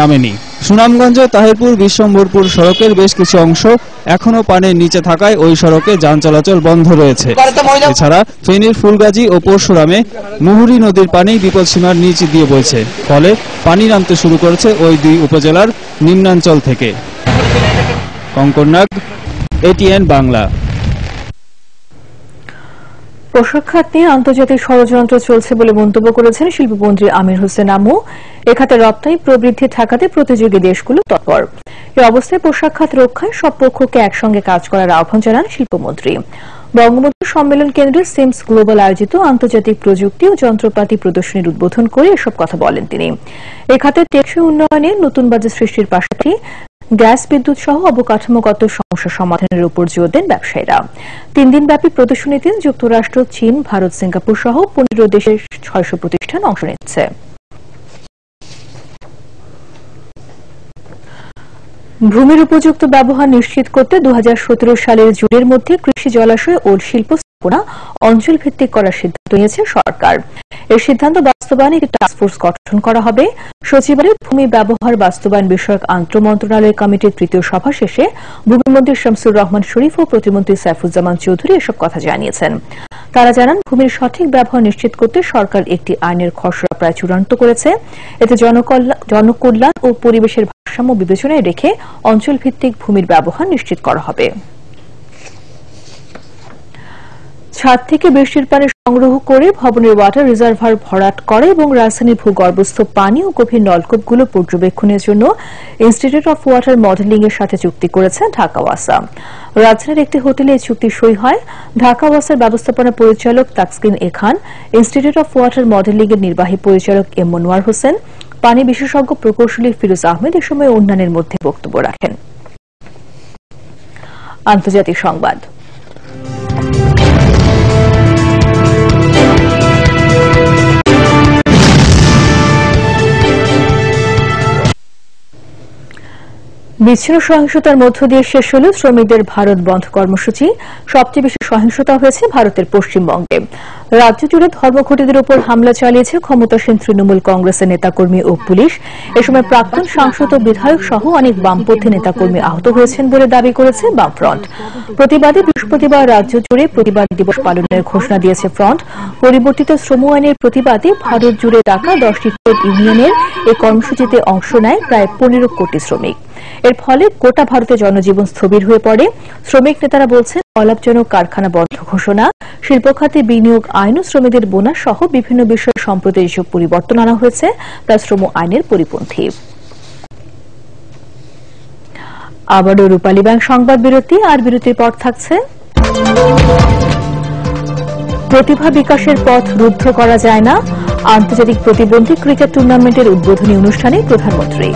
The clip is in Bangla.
নামেনি। সুনামগঞ্জ তাহিরপুর বিশ্বম্ভরপুর সড়কের বেশ কিছু অংশ এখনো পানির নিচে থাকায় ওই সড়কে যান চলাচল বন্ধ রয়েছে। এছাড়া ফেনীর ফুলগাজী ও পরশুরামে মুহুরী নদীর পানি বিপদসীমার নিচ দিয়ে বইছে, ফলে পানি নামতে শুরু করেছে ওই দুই উপজেলার নিম্নাঞ্চল থেকে। কঙ্কর নাগ, এটিএন বাংলা। পোশাক খাত নিয়ে আন্তর্জাতিক ষড়যন্ত্র চলছে বলে মন্তব্য করেছেন শিল্পমন্ত্রী আমির হোসেন আমু। এ খাতে রপ্তানি প্রবৃদ্ধি ঠেকাতে প্রতিযোগী দেশগুলো তৎপর। এই অবস্থায় পোশাক খাত রক্ষায় সব পক্ষকে একসঙ্গে কাজ করার আহ্বান জানান শিল্পমন্ত্রী। বঙ্গবন্ধু সম্মেলন কেন্দ্রে সিমস গ্লোবাল আয়োজিত আন্তর্জাতিক প্রযুক্তি ও যন্ত্রপাতি প্রদর্শনীর উদ্বোধন করে এসব কথা বলেন তিনি। এ খাতে টেকসই উন্নয়নে নতুন বাজার সৃষ্টির পাশাপাশি গ্যাস বিদ্যুৎ সহ অবকাঠামোগত সমস্যা সমাধানের উপর জোর দেন ব্যবসায়ীরা। 3 দিনব্যাপী প্রদর্শনীতে যুক্তরাষ্ট্র, চীন, ভারত, সিঙ্গাপুর সহ 15 দেশের 600 প্রতিষ্ঠান অংশ নিচ্ছে। ভূমির উপযুক্ত ব্যবহার নিশ্চিত করতে 2017 সালের জুনের মধ্যে কৃষি, জলাশয় ও শিল্প স্থাপনা অঞ্চল ভিত্তিক করার সিদ্ধান্ত নিয়েছে সরকার। এই সিদ্ধান্ত বাস্তবায়নে একটি টাস্কফোর্স গঠন করা হবে। সচিবালয়ে ভূমি ব্যবহার বাস্তবায়ন বিষয়ক আন্তঃমন্ত্রণালয় কমিটির 3য় সভা শেষে ভূমিমন্ত্রী শামসুর রহমান শরীফ ও প্রতিমন্ত্রী সাইফুজ্জামান চৌধুরী এসব কথা জানিয়েছেন। তারা জানান, ভূমির সঠিক ব্যবহার নিশ্চিত করতে সরকার একটি আইনের খসড়া প্রায় চূড়ান্ত করেছে। এতে জনকল্যাণ ও পরিবেশের ভারসাম্য বিবেচনায় রেখে অঞ্চল ভিত্তিক ভূমির ব্যবহার নিশ্চিত করা হবে। ছাদ থেকে বৃষ্টির পানি সংগ্রহ করে ভবনের ওয়াটার রিজার্ভার ভরাট করে এবং রাজধানীর ভূগর্ভস্থ পানি ও গভীর নলকূপগুলো পর্যবেক্ষণের জন্য ইনস্টিটিউট অফ ওয়াটার মডেলিং এর সাথে চুক্তি করেছে ঢাকা ওয়াসা। রাজধানীর একটি হোটেলে এই চুক্তি সই হয়। ঢাকা ওয়াসার ব্যবস্থাপনা পরিচালক তাসকিন এ খান, ইনস্টিটিউট অফ ওয়াটার মডেলিং এর নির্বাহী পরিচালক এম মনোয়ার হোসেন, পানি বিশেষজ্ঞ প্রকৌশলী ফিরোজ আহমেদ এ সময় অন্যান্যের মধ্যে বক্তব্য রাখেন। আন্তর্জাতিক সংবাদ। বিচ্ছিন্ন সহিংসতার মধ্য দিয়ে শেষ হল শ্রমিকদের ভারত বন্ধ কর্মসূচি। সবচেয়ে বেশি সহিংসতা হয়েছে ভারতের পশ্চিমবঙ্গে। রাজ্য জুড়ে ধর্মঘটীদের উপর হামলা চালিয়েছে ক্ষমতাসীন তৃণমূল কংগ্রেসের নেতাকর্মী ও পুলিশ। এ সময় প্রাক্তন সাংসদ ও বিধায়ক সহ অনেক বামপন্থী নেতাকর্মী আহত হয়েছেন বলে দাবি করেছে বামফ্রন্ট। প্রতিবাদে বৃহস্পতিবার রাজ্য জুড়ে প্রতিবাদ দিবস পালনের ঘোষণা দিয়েছে ফ্রন্ট। পরিবর্তিত শ্রম আইনের প্রতিবাদে ভারত জুড়ে ডাকা 10টি ট্রেড ইউনিয়নের এই কর্মসূচিতে অংশ নেয় প্রায় 15 কোটি শ্রমিক। এর ফলে গোটা ভারতে জনজীবন স্থবির হয়ে পড়ে। শ্রমিক নেতারা বলছেন, অলাভজনক কারখানা বন্ধ ঘোষণা, শিল্প খাতে বিনিয়োগ আইন ও শ্রমিকদের বোনাস সহ বিভিন্ন বিষয়ে সম্প্রতি যেসব পরিবর্তন আনা হয়েছে তা শ্রম আইনের পরিপন্থী। আবারও রূপালী ব্যাংক সংবাদ বিরতি, আর বিরতির পর থাকছে প্রতিভা বিকাশের পথ রুদ্ধ করা যায় না, আন্তর্জাতিক প্রতিবন্ধী ক্রিকেট টুর্নামেন্টের উদ্বোধনী অনুষ্ঠানে প্রধানমন্ত্রী।